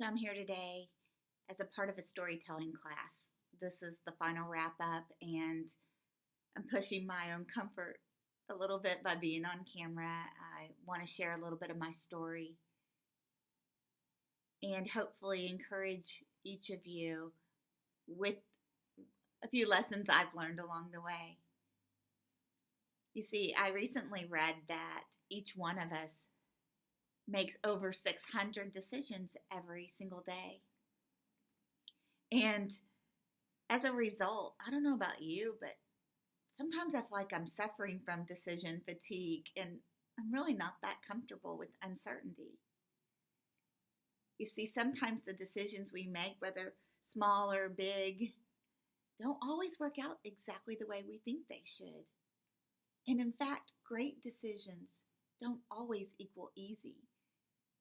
So I'm here today as a part of a storytelling class. This is the final wrap up, and I'm pushing my own comfort a little bit by being on camera. I want to share a little bit of my story and hopefully encourage each of you with a few lessons I've learned along the way. You see, I recently read that each one of us makes over 600 decisions every single day. And as a result, I don't know about you, but sometimes I feel like I'm suffering from decision fatigue and I'm really not that comfortable with uncertainty. You see, sometimes the decisions we make, whether small or big, don't always work out exactly the way we think they should. And in fact, great decisions don't always equal easy,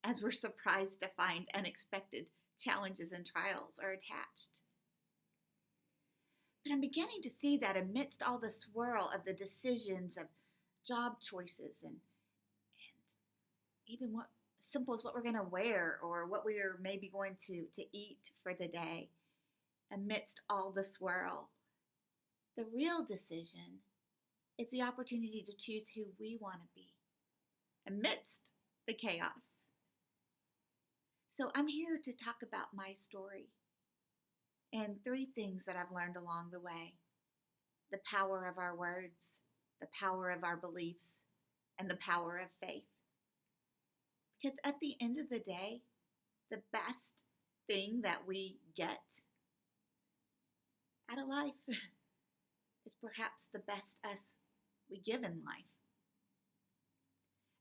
as we're surprised to find unexpected challenges and trials are attached. But I'm beginning to see that amidst all the swirl of the decisions of job choices and even what simple as what we're going to wear or what we are maybe going to eat for the day, amidst all the swirl, the real decision is the opportunity to choose who we want to be amidst the chaos. So I'm here to talk about my story and three things that I've learned along the way: the power of our words, the power of our beliefs, and the power of faith. Because at the end of the day, the best thing that we get out of life is perhaps the best us we give in life.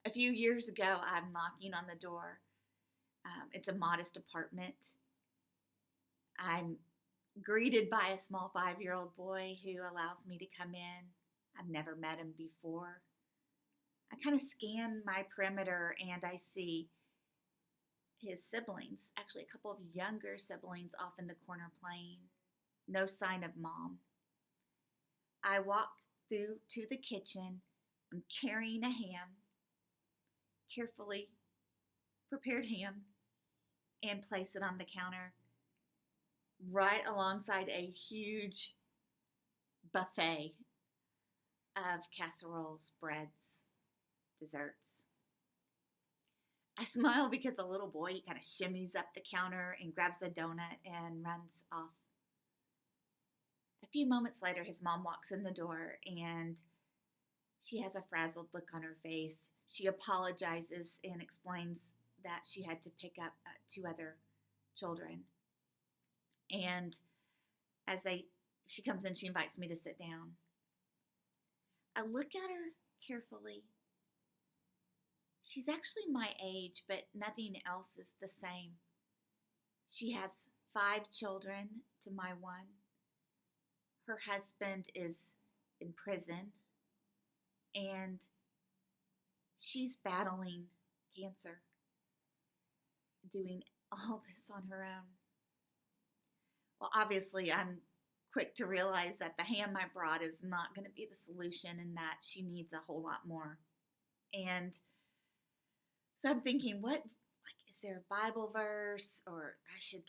A few years ago, I'm knocking on the door. It's a modest apartment. I'm greeted by a small 5-year-old boy who allows me to come in. I've never met him before. I kind of scan my perimeter and I see his siblings, actually a couple of younger siblings off in the corner playing. No sign of mom. I walk through to the kitchen. I'm carrying a ham, carefully prepared ham, and place it on the counter right alongside a huge buffet of casseroles, breads, desserts. I smile because the little boy, he kind of shimmies up the counter and grabs the donut and runs off. A few moments later, his mom walks in the door and she has a frazzled look on her face. She apologizes and explains that she had to pick up two other children. And as she comes in, she invites me to sit down. I look at her carefully. She's actually my age, but nothing else is the same. She has 5 children to my one. Her husband is in prison, and she's battling cancer, doing all this on her own. Well, obviously, I'm quick to realize that the ham I brought is not going to be the solution and that she needs a whole lot more. And so I'm thinking, is there a Bible verse or I should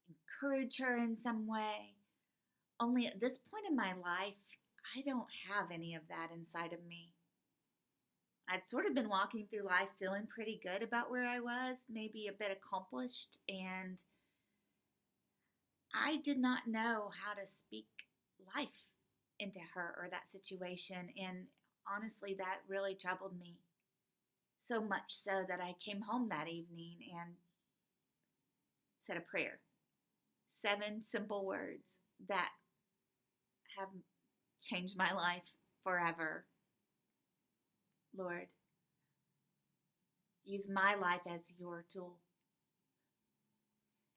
encourage her in some way? Only at this point in my life, I don't have any of that inside of me. I'd sort of been walking through life feeling pretty good about where I was, maybe a bit accomplished, and I did not know how to speak life into her or that situation. And honestly, that really troubled me. So much so that I came home that evening and said a prayer. 7 simple words that have changed my life forever. Lord, use my life as your tool.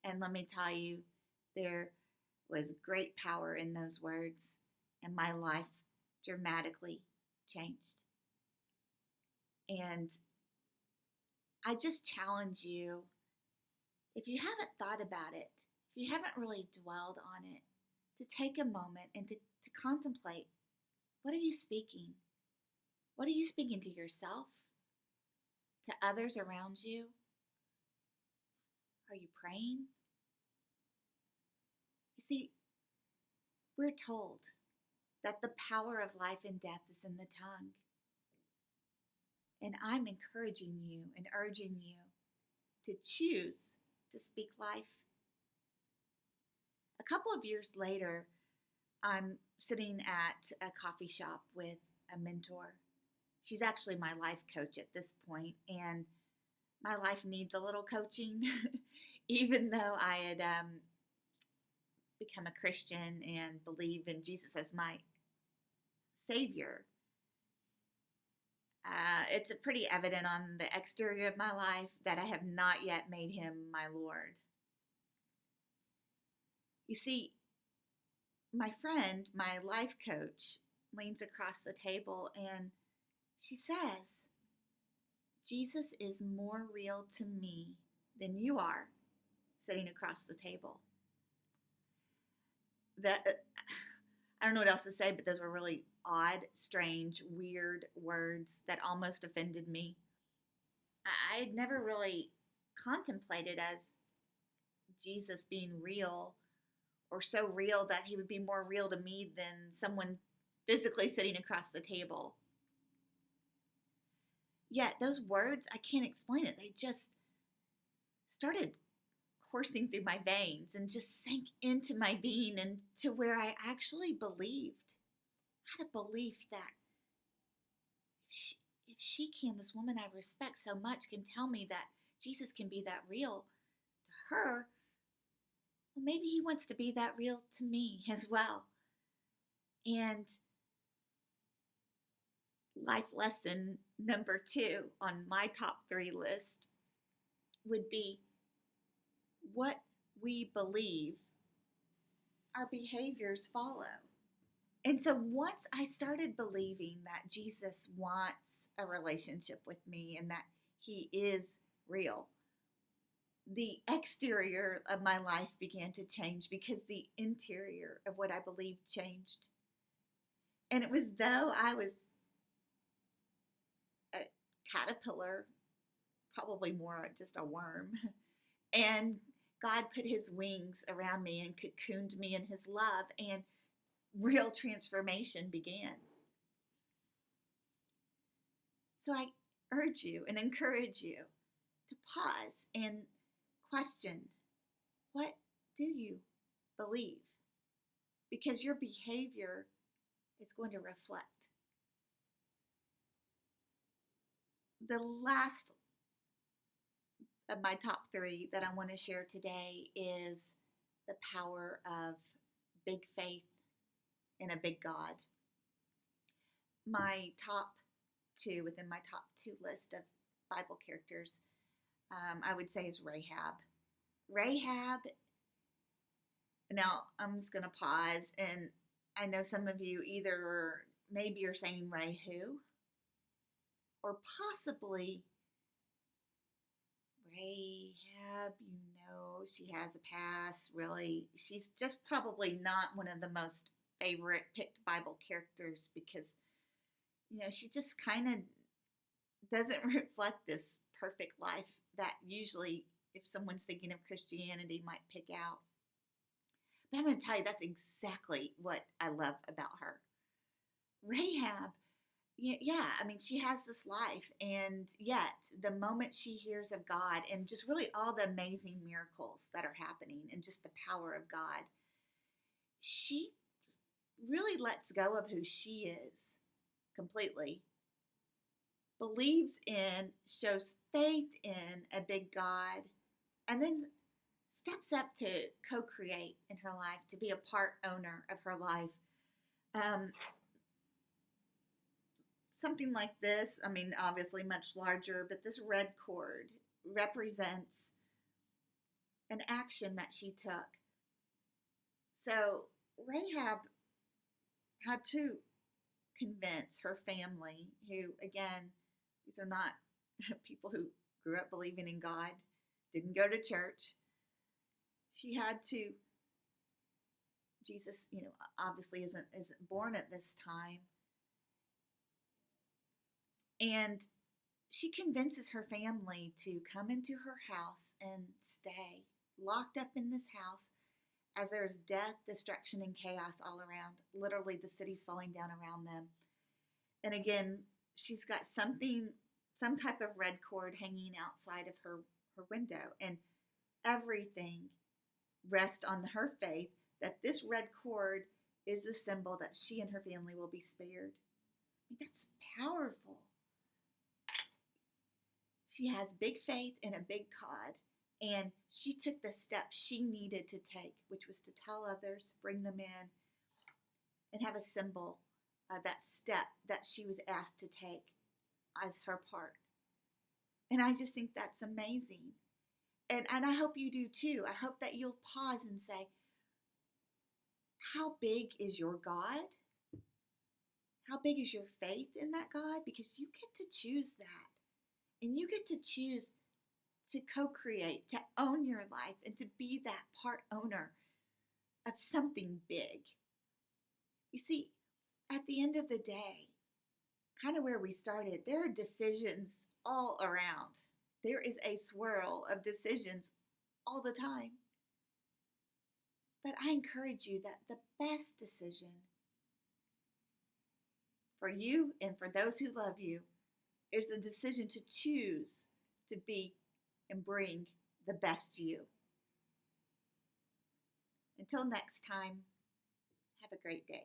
And let me tell you, there was great power in those words, and my life dramatically changed. And I just challenge you, if you haven't thought about it, if you haven't really dwelled on it, to take a moment and to contemplate, what are you speaking? What are you speaking to yourself? To others around you? Are you praying? You see, we're told that the power of life and death is in the tongue. And I'm encouraging you and urging you to choose to speak life. A couple of years later, I'm sitting at a coffee shop with a mentor. She's actually my life coach at this point, and my life needs a little coaching, even though I had become a Christian and believe in Jesus as my Savior. It's pretty evident on the exterior of my life that I have not yet made him my Lord. You see, my friend, my life coach, leans across the table and she says, Jesus is more real to me than you are sitting across the table. I don't know what else to say, but those were really odd, strange, weird words that almost offended me. I had never really contemplated as Jesus being real, or so real that he would be more real to me than someone physically sitting across the table. Yet those words, I can't explain it. They just started coursing through my veins and just sank into my being, and to where I actually believed. I had a belief that if she can, this woman I respect so much, can tell me that Jesus can be that real to her, well, maybe he wants to be that real to me as well. And life lesson number 2 on my top 3 list would be, what we believe, our behaviors follow. And so once I started believing that Jesus wants a relationship with me and that he is real, the exterior of my life began to change because the interior of what I believed changed. And it was though I was a caterpillar, probably more just a worm, and God put his wings around me and cocooned me in his love, and real transformation began. So I urge you and encourage you to pause and question, what do you believe? Because your behavior is going to reflect. The last of my top 3 that I want to share today is the power of big faith in a big God. My top 2, within my top 2 list of Bible characters, I would say is Rahab. Rahab, now I'm just going to pause, and I know some of you either maybe you're saying Rahu, or possibly Rahab, she has a past, really. She's just probably not one of the most favorite picked Bible characters because, she just kind of doesn't reflect this perfect life that usually, if someone's thinking of Christianity, might pick out. But I'm going to tell you, that's exactly what I love about her. Rahab, she has this life, and yet the moment she hears of God and just really all the amazing miracles that are happening and just the power of God, she really lets go of who she is completely, believes in, shows faith in a big God, and then steps up to co-create in her life, to be a part owner of her life. Something like this, obviously much larger, but this red cord represents an action that she took. So Rahab had to convince her family, who, again, these are not people who grew up believing in God, didn't go to church. She had to, Jesus, obviously isn't born at this time. And she convinces her family to come into her house and stay locked up in this house as there's death, destruction, and chaos all around. Literally, the city's falling down around them. And again, she's got some type of red cord hanging outside of her window. And everything rests on her faith that this red cord is the symbol that she and her family will be spared. I mean, that's powerful. She has big faith in a big God, and she took the steps she needed to take, which was to tell others, bring them in, and have a symbol of that step that she was asked to take as her part. And I just think that's amazing. And I hope you do too. I hope that you'll pause and say, how big is your God? How big is your faith in that God? Because you get to choose that. And you get to choose to co-create, to own your life, and to be that part owner of something big. You see, at the end of the day, kind of where we started, there are decisions all around. There is a swirl of decisions all the time. But I encourage you that the best decision for you and for those who love you is the decision to choose to be and bring the best you. Until next time, have a great day.